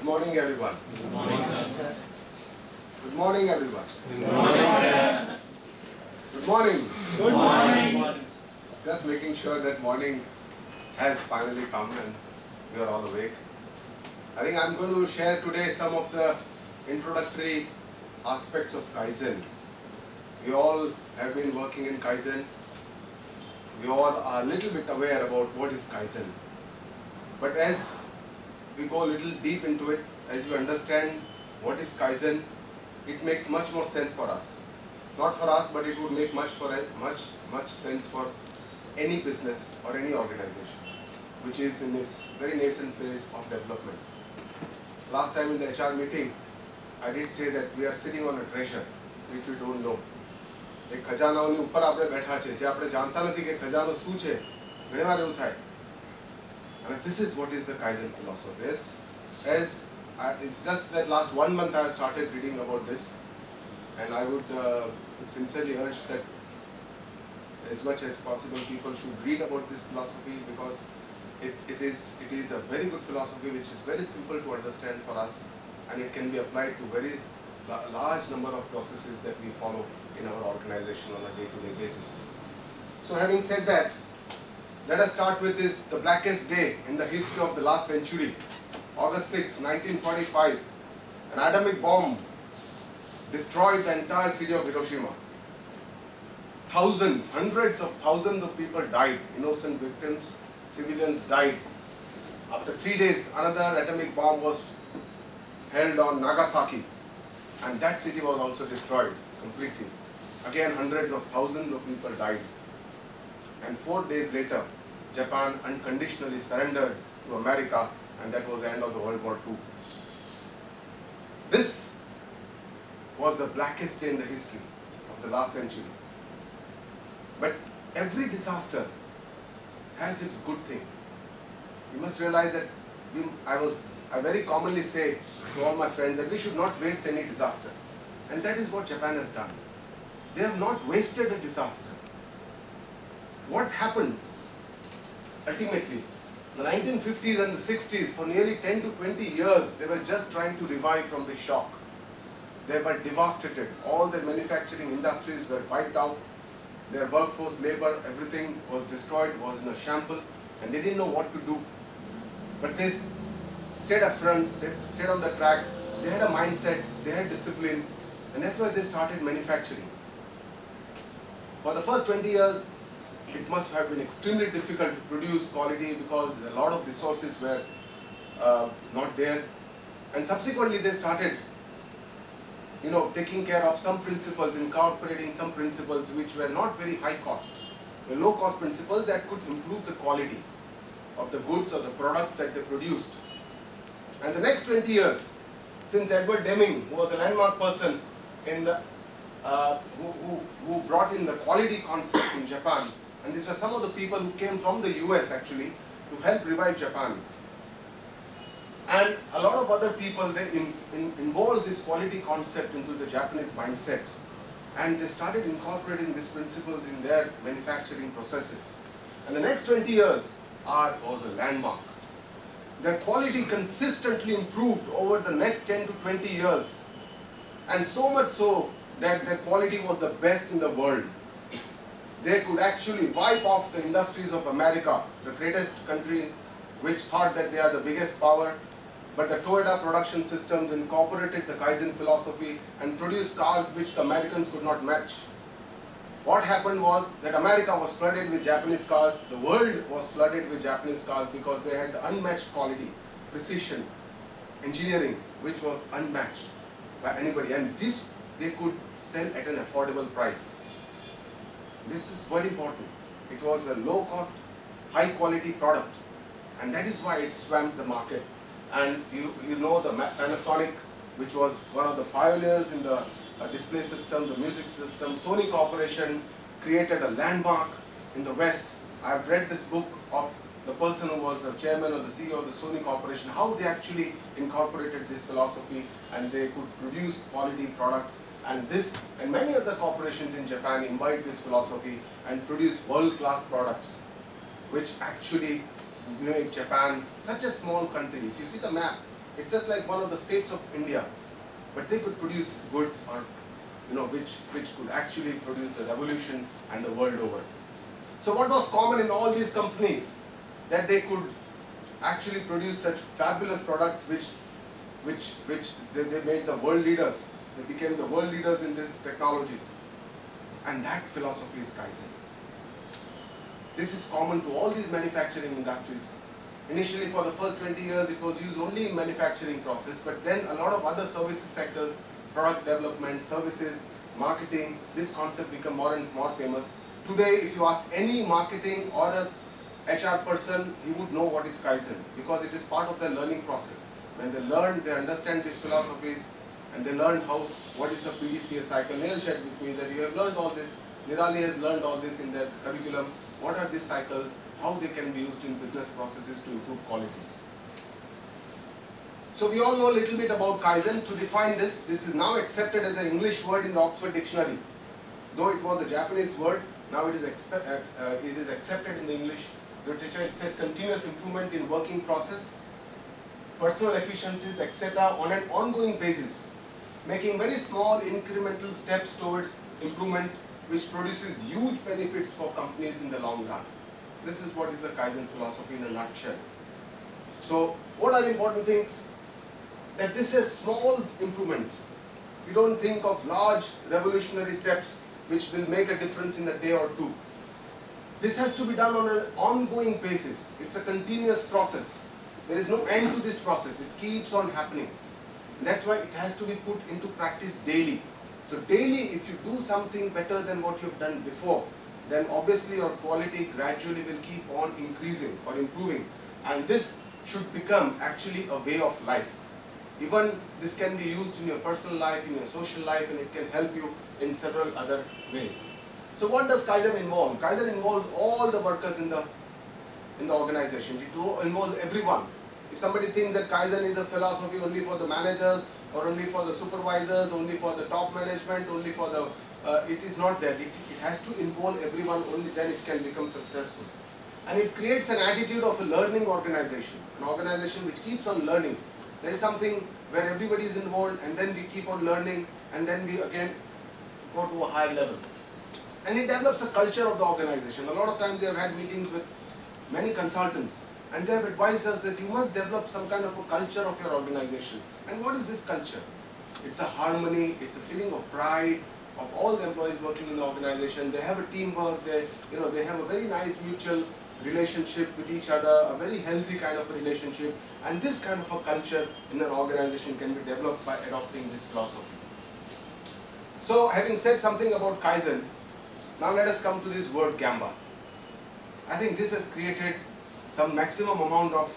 morning, everyone. Good morning, sir. Good morning, everyone. Good morning, sir. Good morning. Good morning. Just making sure that morning has finally come and we are all awake. I think I'm going to share today some of the introductory aspects of Kaizen. We all have been working in Kaizen. We all are a little bit aware about what is Kaizen. But as we go a little deep into it, as we understand what is Kaizen, it makes much more sense for us. Not for us, but it would make much sense for any business or any organization, which is in its very nascent phase of development. Last time in the HR meeting, I did say that we are sitting on a treasure which we don't know. એક ખજાનાઓની ઉપર આપણે બેઠા છે જે આપણે જાણતા નથી કે ખજાનો શું છે. ઘણીવાર એવું થાય. And this is what is the Kaizen philosophy. It's just that last 1 month I have started reading about this, and I would sincerely urge that as much as possible people should read about this philosophy, because it is a very good philosophy which is very simple to understand for us, and it can be applied to very large number of processes that we follow in our organization on a day-to-day basis. So having said that, let us start with this, the blackest day in the history of the last century. August 6, 1945, an atomic bomb destroyed the entire city of Hiroshima. Thousands, hundreds of thousands of people died, innocent victims, civilians died. After 3 days, another atomic bomb was held on Nagasaki, and that city was also destroyed completely. Again, hundreds of thousands of people died. And 4 days later, Japan unconditionally surrendered to America, and that was the end of the World War II. This was the blackest day in the history of the last century. But every disaster has its good thing. You must realize that I very commonly say to all my friends that we should not waste any disaster. And that is what Japan has done. They have not wasted a disaster. What happened ultimately? In the 1950s and the 60s, for nearly 10 to 20 years, they were just trying to revive from the shock. They were devastated. All their manufacturing industries were wiped out. Their workforce, labor, everything was destroyed, was in a shamble, and they didn't know what to do. But they stayed up front, they stayed on the track, they had a mindset, they had discipline, and that's why they started manufacturing. For the first 20 years, it must have been extremely difficult to produce quality because a lot of resources were not there. And subsequently they started taking care of some principles, incorporating some principles which were not very high cost, were low cost principles that could improve the quality of the goods or the products that they produced. And the next 20 years, since Edward Deming, who was a landmark person in the who brought in the quality concept in Japan, and these were some of the people who came from the US actually to help revive Japan. And a lot of other people, they involved this quality concept into the Japanese mindset, and they started incorporating these principles in their manufacturing processes. And the next 20 years was a landmark. Their quality consistently improved over the next 10 to 20 years, and so much so that their quality was the best in the world. They could actually wipe off the industries of America, the greatest country which thought that they are the biggest power. But the Toyota production systems incorporated the Kaizen philosophy and produced cars which the Americans could not match. What happened was that America was flooded with Japanese cars, the world was flooded with Japanese cars because they had the unmatched quality, precision, engineering, which was unmatched by anybody. And this they could sell at an affordable price. This is very important. It was a low cost, high quality product, and that is why it swamped the market. And you know the Panasonic, which was one of the pioneers in the display system, the music system. Sony Corporation created a landmark in the West. I've read this book of the person who was the chairman or the CEO of the Sony Corporation, how they actually incorporated this philosophy and they could produce quality products. And this and many other corporations in Japan imbibed this philosophy and produced world-class products, which actually made Japan such a small country. If you see the map, It's just like one of the states of India, but they could produce goods or which could actually produce the revolution and the world over. So what was common in all these companies? That they could actually produce such fabulous products which they made the world leaders. They became the world leaders in these technologies. And that philosophy is Kaizen. This is common to all these manufacturing industries. Initially for the first 20 years it was used only in manufacturing process, but then a lot of other services sectors, product development, services, marketing, this concept become more and more famous. Today if you ask any marketing or a HR person, he would know what is Kaizen because it is part of their learning process. When they learn, they understand these philosophies and they learn what is a PDCA cycle. Neil shared with me that you have learned all this, Nirali has learned all this in their curriculum. What are these cycles, how they can be used in business processes to improve quality. So we all know a little bit about Kaizen. To define this is now accepted as an English word in the Oxford Dictionary. Though it was a Japanese word, now it is accepted in the English literature. It says continuous improvement in working process, personal efficiencies, etc. on an ongoing basis, making very small incremental steps towards improvement which produces huge benefits for companies in the long run. This is what is the Kaizen philosophy in a nutshell. So what are important things? That this is small improvements. You don't think of large revolutionary steps which will make a difference in a day or two. This has to be done on an ongoing basis. It's a continuous process. There is no end to this process. It keeps on happening. And that's why it has to be put into practice daily. So daily, if you do something better than what you've done before, then obviously your quality gradually will keep on increasing or improving. And this should become actually a way of life. Even this can be used in your personal life, in your social life, and it can help you in several other ways. So what does Kaizen involve? Kaizen involves all the workers in the organization. It involves everyone. If somebody thinks that Kaizen is a philosophy only for the managers, or only for the supervisors, only for the top management, only for the, it is not that. It has to involve everyone, only then it can become successful. And it creates an attitude of a learning organization, an organization which keeps on learning. There is something where everybody is involved and then we keep on learning and then we again go to a higher level. And it develops a culture of the organization. A lot of times we have had meetings with many consultants and they have advised us that you must develop some kind of a culture of your organization. And what is this culture? It's a harmony, it's a feeling of pride of all the employees working in the organization. They have a teamwork, they have a very nice mutual relationship with each other, a very healthy kind of a relationship. And this kind of a culture in an organization can be developed by adopting this philosophy. So having said something about Kaizen, now let us come to this word Gamba. I think this has created some maximum amount of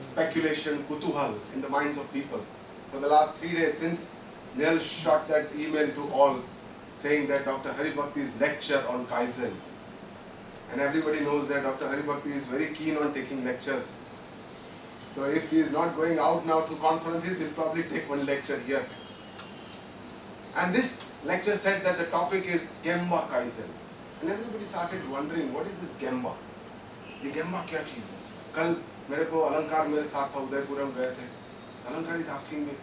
speculation, kutuhal in the minds of people. For the last 3 days since Neil shot that email to all saying that Dr. Haribhakti's lecture on Kaizen. And everybody knows that Dr. Haribhakti is very keen on taking lectures. So if he is not going out now to conferences, he'll probably take one lecture here. And this lecture said that the topic is Gamba Kaizen. And everybody started wondering, what is this Gamba? ये Gamba क्या चीज़ है? कल मेरे को अलंकार मेरे साथ था उदयपुरम गए थे. अलंकार is asking me,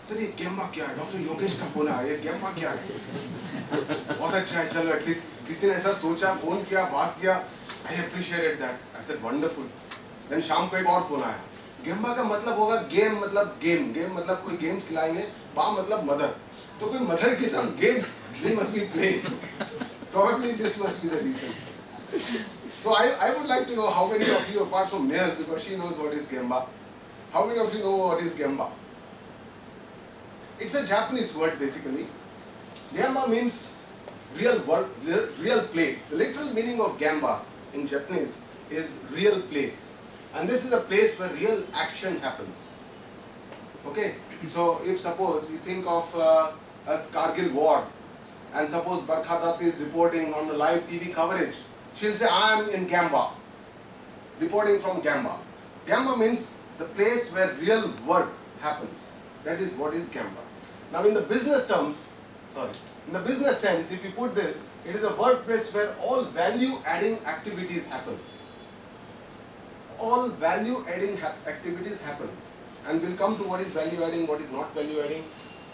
सर ये Gamba क्या है? डॉक्टर योगेश का फोन आया, ये Gamba क्या है? बहुत अच्छा है, चलो एटलीस्ट किसी ने ऐसा सोचा, फोन किया, बात किया. I appreciated that. I said wonderful. Then शाम को एक और फोन आया. Gamba का मतलब होगा गेम मतलब गेम, गेम मतलब कोई गेम्स खिलाएंगे, बा मतलब मदर. तो कोई मदर के साथ games they must be playing. Probably this must be the reason. So I would like to know how many of you, apart from Neil, because she knows what is Gamba, how many of you know what is Gamba? It's a Japanese word basically. Gamba means real work, real place. The literal meaning of Gamba in Japanese is real place. And this is a place where real action happens. Okay, so if suppose you think of a Kargil war, and suppose Barkha Dutt is reporting on the live TV coverage, she'll say, I am in Gamba, reporting from Gamba. Gamba means the place where real work happens. That is what is Gamba. Now in the business terms, in the business sense, if you put this, it is a workplace where all value adding activities happen. all value adding activities happen. And we'll come to what is value adding, what is not value adding.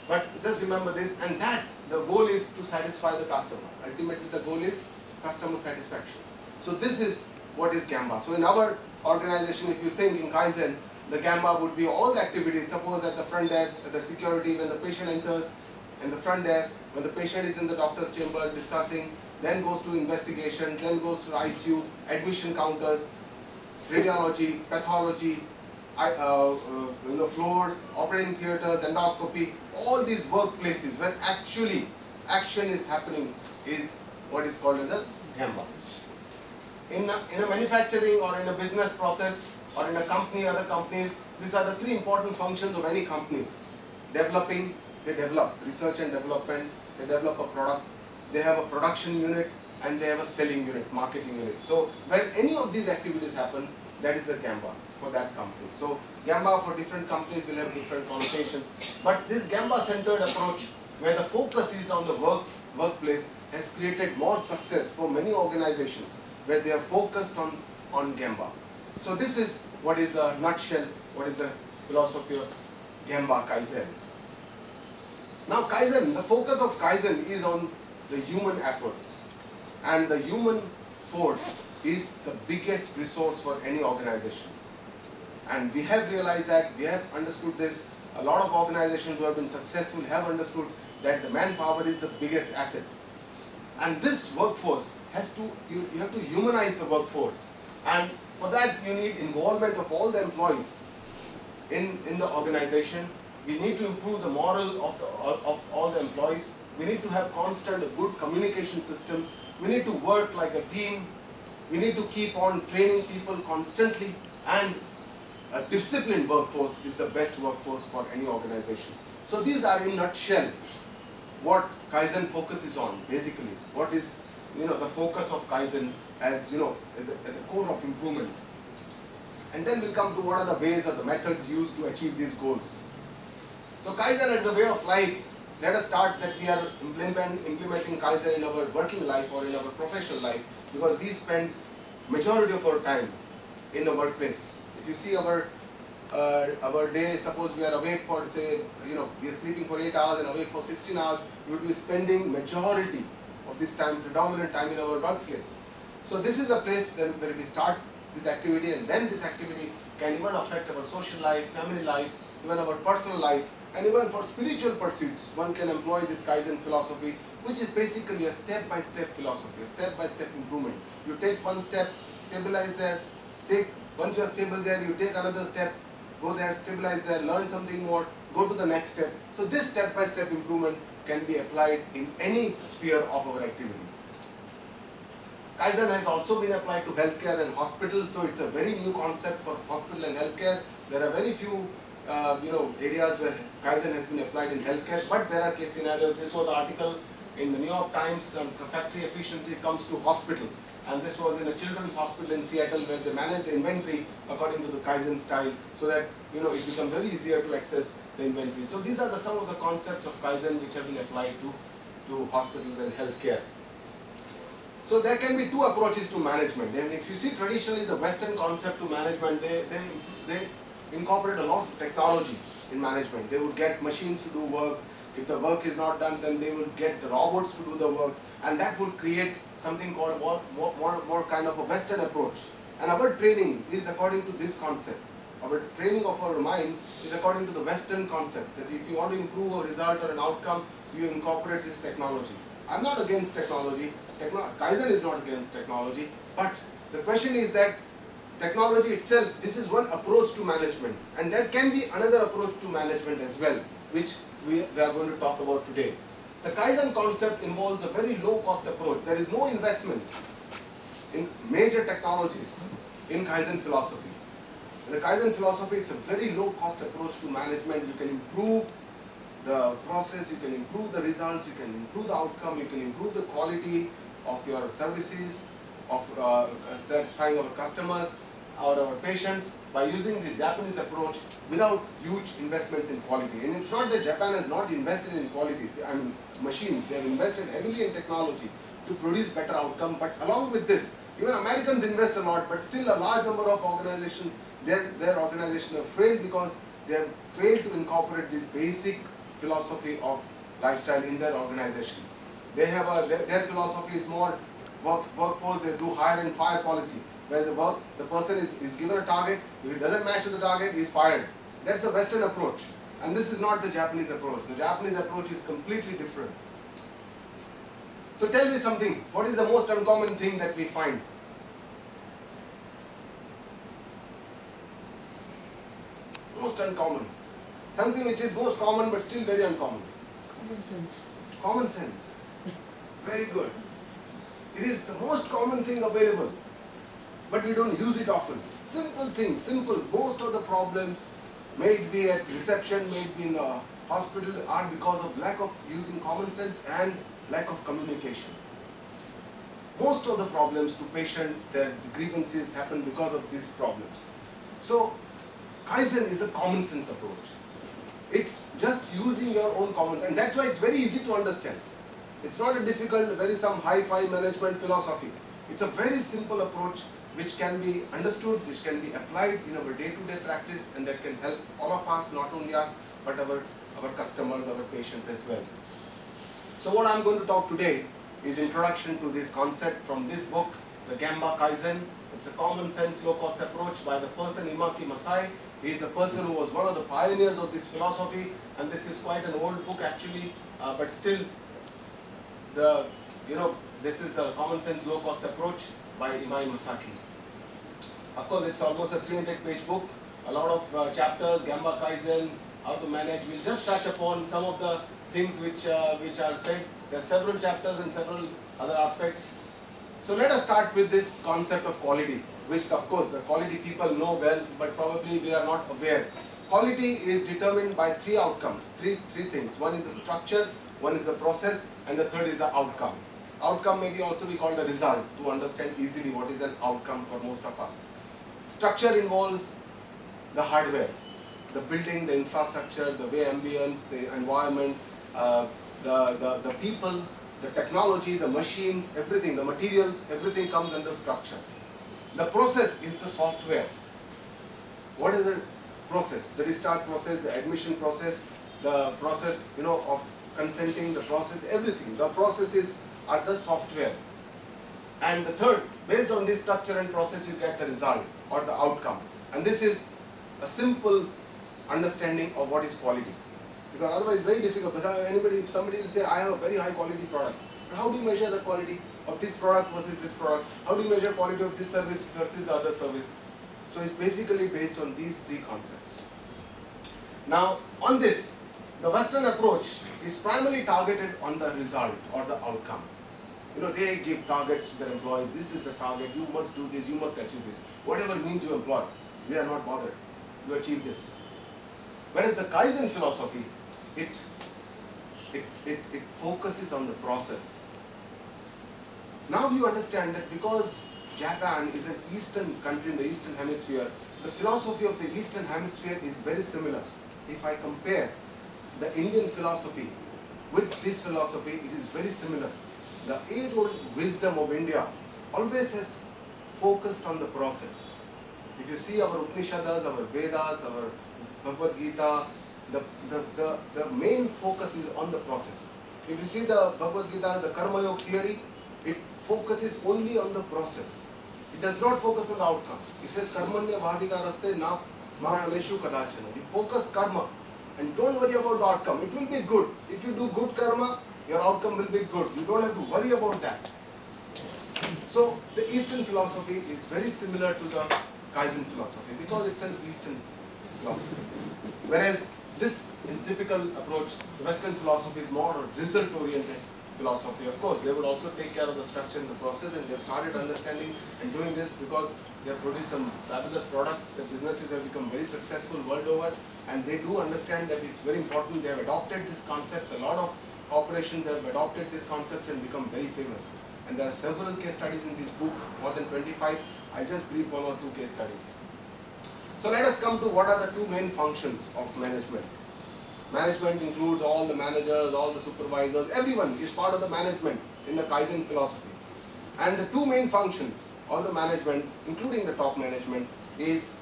But just remember this, and that the goal is to satisfy the customer. Ultimately the goal is customer satisfaction. So this is what is Gamba. So in our organization, if you think in Kaizen, the Gamba would be all the activities. Suppose at the front desk, at the security, when the patient enters, in the front desk, when the patient is in the doctor's chamber discussing, then goes to investigation, then goes to ICU, admission counters, radiology, pathology, floors, operating theaters, endoscopy, all these workplaces where actually action is happening is what is called as a Gamba. In a manufacturing or in a business process or in a company, other companies, these are the three important functions of any company. Developing, they develop, research and development, they develop a product, they have a production unit, and they have a selling unit, marketing unit. So when any of these activities happen, that is a Gamba for that company. So Gamba for different companies will have different connotations. But this Gamba-centered approach, where the focus is on the workplace, has created more success for many organizations where they are focused on Gamba. So this is what is the nutshell, what is the philosophy of Gamba Kaizen. Now Kaizen, the focus of Kaizen is on the human efforts, and the human force is the biggest resource for any organization. And we have realized that, we have understood this. A lot of organizations who have been successful have understood that the manpower is the biggest asset. And this workforce has to, you have to humanize the workforce. And for that you need involvement of all the employees in the organization. We need to improve the moral of all the employees. We need to have constant good communication systems. We need to work like a team. We need to keep on training people constantly, and a disciplined workforce is the best workforce for any organization. So these are in a nutshell what Kaizen focuses on, basically. What is the focus of Kaizen as at the core of improvement. And then we'll come to what are the ways or the methods used to achieve these goals. So Kaizen as a way of life, let us start that we are implementing Kaizen in our working life or in our professional life, because we spend majority of our time in the workplace. If you see our day, suppose we are awake for, say, we are sleeping for 8 hours and awake for 16 hours, we would be spending majority of this time, predominant time in our workplace. So this is a place where we start this activity, and then this activity can even affect our social life, family life, even our personal life, and even for spiritual pursuits. One can employ this Kaizen philosophy, which is basically a step-by-step philosophy, a step-by-step improvement. You take one step, stabilize there, once you are stable there, you take another step, go there, stabilize there, learn something more, go to the next step. So this step-by-step improvement can be applied in any sphere of our activity. Kaizen has also been applied to healthcare and hospitals, so it's a very new concept for hospital and healthcare. There are very few areas where Kaizen has been applied in healthcare, but there are case scenarios. This was the article in the New York Times, factory efficiency comes to hospital, and this was in a children's hospital in Seattle where they managed the inventory according to the Kaizen style, so that it becomes very easier to access the inventory. So these are some of the concepts of Kaizen which have been applied to hospitals and healthcare. So there can be two approaches to management. And if you see traditionally the Western concept to management, they incorporate a lot of technology in management. They would get machines to do works. If the work is not done, then they would get the robots to do the works, and that would create something called more kind of a Western approach. And our training is according to this concept. Our training of our mind is according to the Western concept, that if you want to improve a result or an outcome, you incorporate this technology. I'm not against technology. Kaizen is not against technology, but the question is that technology itself, this is one approach to management, and there can be another approach to management as well, which we are going to talk about today. The Kaizen concept involves a very low cost approach. There is no investment in major technologies in Kaizen philosophy. In the Kaizen philosophy, it's a very low cost approach to management. You can improve the process, you can improve the results, you can improve the outcome, you can improve the quality of your services, of satisfying our customers or our patients by using this Japanese approach without huge investments in quality. And it's not that Japan has not invested in quality, machines, they have invested heavily in technology, to produce better outcome. But along with this, even Americans invest a lot, but still a large number of organizations, their organizations have failed because they have failed to incorporate this basic philosophy of lifestyle in their organization. They have their philosophy is more workforce. They do hire and fire policy, where the person is given a target. If it doesn't match to the target, he is fired. That's a Western approach, and this is not the Japanese approach. The Japanese approach is completely different. So tell me something. What is the most uncommon thing that we find? Most uncommon. Something which is most common but still very uncommon. Common sense. Common sense. Very good. It is the most common thing available, but we don't use it often. Simple things, simple. Most of the problems, may it be at reception, may it be in the hospital, are because of lack of using common sense and lack of communication. Most of the problems to patients, their grievances happen because of these problems. So, Kaizen is a common sense approach. It's just using your own common sense, and that's why it's very easy to understand. It's not a difficult, very some hi-fi management philosophy. It's a very simple approach which can be understood, which can be applied in our day-to-day practice, and that can help all of us, not only us, but our customers, our patients as well. So what I'm going to talk today is introduction to this concept from this book, the Gamba Kaizen. It's a common sense, low-cost approach by the person Imaki Masai. He is a person who was one of the pioneers of this philosophy, and this is quite an old book actually, but still, this is a common sense, low-cost approach by Imai Masaki. Of course, it's almost a 300-page book, a lot of chapters, Gamba Kaizen, how to manage. We'll just touch upon some of the things which are said. There are several chapters and several other aspects. So let us start with this concept of quality, which of course the quality people know well, but probably we are not aware. Quality is determined by three outcomes, three things. One is the structure, one is the process, and the third is the outcome. Outcome may also be called a result, to understand easily what is an outcome for most of us. Structure involves the hardware, the building, the infrastructure, the way ambience, the environment, the people, the technology, the machines, everything, the materials, everything comes under structure. The process is the software. What is the process? The restart process, the admission process, the process of consenting, the process, everything. The processes are the software. And the third, based on this structure and process, you get the result or the outcome. And this is a simple understanding of what is quality. Because otherwise it's very difficult. If somebody will say, I have a very high quality product. But how do you measure the quality of this product versus this product? How do you measure quality of this service versus the other service? So it's basically based on these three concepts. Now, on this, the Western approach is primarily targeted on the result or the outcome. They give targets to their employees. This is the target. You must do this. You must achieve this. Whatever means you employ, we are not bothered. You achieve this. Whereas the Kaizen philosophy, it focuses on the process. Now you understand that because Japan is an eastern country in the eastern hemisphere, the philosophy of the eastern hemisphere is very similar. If I compare the Indian philosophy with this philosophy, it is very similar. The age-old wisdom of India always has focused on the process. If you see our Upanishads, our Vedas, our Bhagavad Gita, the main focus is on the process. If you see the Bhagavad Gita, the Karma Yoga theory, it focuses only on the process. It does not focus on the outcome. It says Karmanya Vahadika Raste Na Phaleshu Kadachana. You focus karma and don't worry about the outcome. It will be good. If you do good karma, your outcome will be good. You don't have to worry about that. So the Eastern philosophy is very similar to the Kaizen philosophy because it's an Eastern philosophy. Whereas this, in typical approach, the Western philosophy is more a result-oriented philosophy. Of course, they would also take care of the structure and the process, and they've started understanding and doing this because they have produced some fabulous products. Their businesses have become very successful world over, and they do understand that it's very important. They have adopted these concepts. A lot of corporations have adopted these concepts and become very famous. And there are several case studies in this book, more than 25. I'll just brief one or two case studies. So let us come to what are the two main functions of management. Management includes all the managers, all the supervisors, everyone is part of the management. in the Kaizen philosophy. And the two main functions of the management, including the top management, is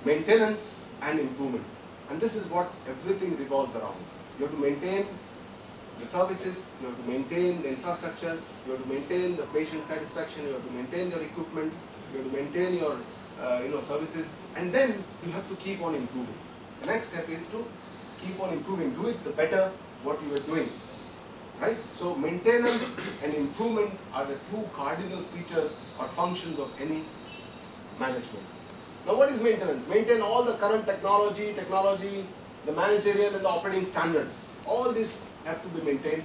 maintenance and improvement. And this is what everything revolves around. You have to maintain the services, you have to maintain the infrastructure, you have to maintain the patient satisfaction, you have to maintain your equipments, you have to maintain your services, and then you have to keep on improving. The next step is to keep on improving, do it the better what you are doing. Right? So maintenance and improvement are the two cardinal features or functions of any management. Now what is maintenance? Maintain all the current technology, the managerial and the operating standards. All these have to be maintained,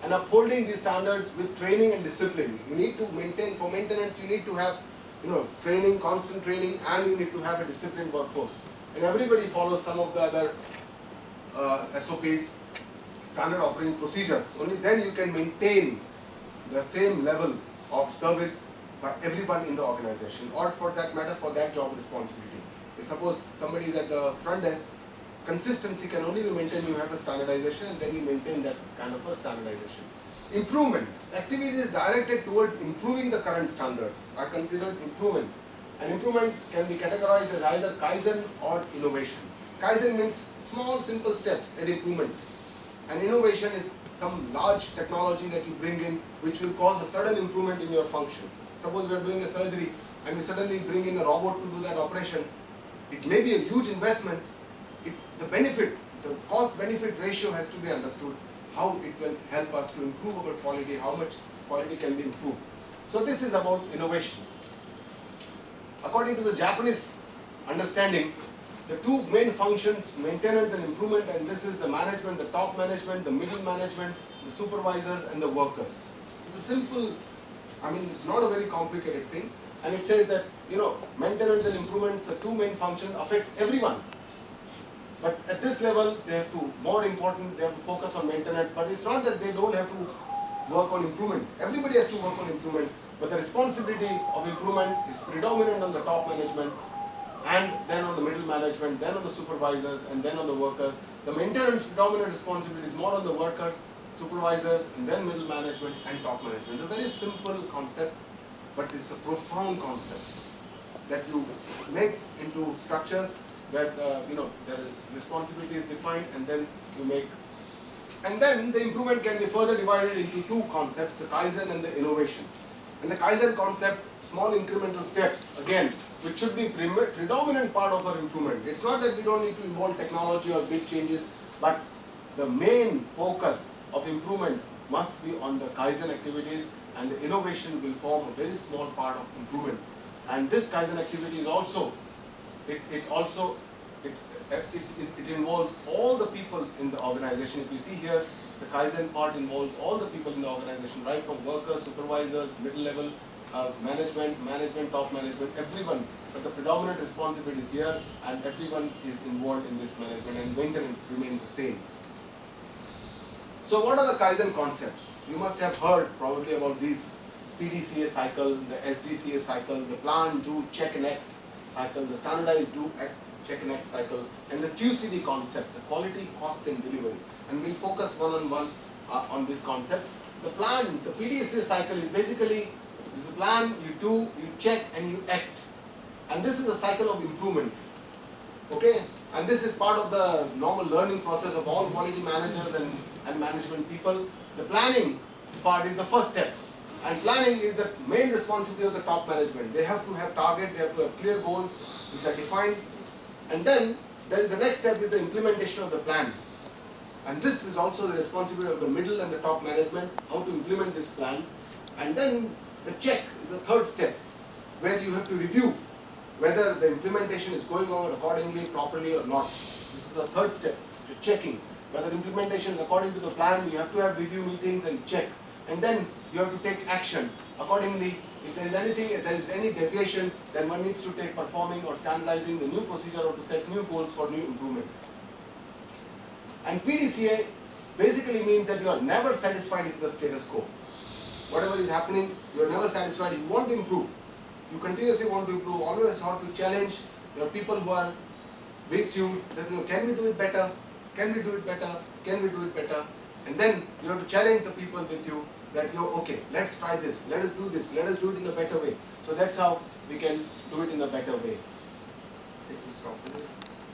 and upholding these standards with training and discipline. You need to maintain, for maintenance you need to have training, constant training, and you need to have a disciplined workforce. And everybody follows some of the other SOPs, standard operating procedures. Only then you can maintain the same level of service by everyone in the organization, or for that matter, for that job responsibility. If suppose somebody is at the front desk, consistency can only be maintained, you have a standardization, and then you maintain that kind of a standardization. Improvement. Activities directed towards improving the current standards are considered improvement. And improvement can be categorized as either Kaizen or innovation. Kaizen means small, simple steps at improvement. And innovation is some large technology that you bring in which will cause a sudden improvement in your function. Suppose we are doing a surgery and we suddenly bring in a robot to do that operation. It may be a huge investment. The cost-benefit ratio has to be understood, how it will help us to improve our quality, how much quality can be improved. So this is about innovation. According to the Japanese understanding, the two main functions, maintenance and improvement, and this is the management, the top management, the middle management, the supervisors and the workers. It's a simple, it's not a very complicated thing, and it says that, maintenance and improvements, the two main functions affects everyone. But at this level, they have to, more important, they have to focus on maintenance, but it's not that they don't have to work on improvement. Everybody has to work on improvement, but the responsibility of improvement is predominant on the top management, and then on the middle management, then on the supervisors, and then on the workers. The maintenance predominant responsibility is more on the workers, supervisors, and then middle management and top management. It's a very simple concept, but it's a profound concept that you make into structures where the responsibility is defined, and then you make. And then the improvement can be further divided into two concepts, the Kaizen and the innovation. And the Kaizen concept, small incremental steps, again, which should be predominant part of our improvement. It's not that we don't need to involve technology or big changes, but the main focus of improvement must be on the Kaizen activities, and the innovation will form a very small part of improvement. And this Kaizen activity is also, it involves all the people in the organization. If you see here, the Kaizen part involves all the people in the organization, right from workers, supervisors, middle level, management, top management, everyone. But the predominant responsibility is here, and everyone is involved in this management, and maintenance remains the same. So what are the Kaizen concepts? You must have heard probably about these PDCA cycle, the SDCA cycle, the plan, do, check and act cycle, the standardize, do, act, check and act cycle, and the QCD concept, the quality, cost and delivery. And we'll focus one-on-one on these concepts. The plan, the PDCA cycle is basically, this is a plan, you do, you check and you act. And this is a cycle of improvement. Okay? And this is part of the normal learning process of all quality managers and management people. The planning part is the first step. And planning is the main responsibility of the top management. They have to have targets, they have to have clear goals which are defined. And then there is the next step is the implementation of the plan. And this is also the responsibility of the middle and the top management, how to implement this plan. And then the check is the third step, where you have to review whether the implementation is going on accordingly, properly or not. This is the third step, the checking. Whether implementation is according to the plan, you have to have review meetings and check. And then you have to take action. Accordingly, if there is anything, if there is any deviation, then one needs to take performing or standardizing the new procedure or to set new goals for new improvement. And PDCA basically means that you are never satisfied with the status quo. Whatever is happening, you are never satisfied. You want to improve. You continuously want to improve, always have to challenge your people who are with you, that can we do it better? Can we do it better? Can we do it better? And then you have to challenge the people with you that you're okay, let's try this, let us do this, let us do it in a better way. So that's how we can do it in a better way. I think we'll stop here.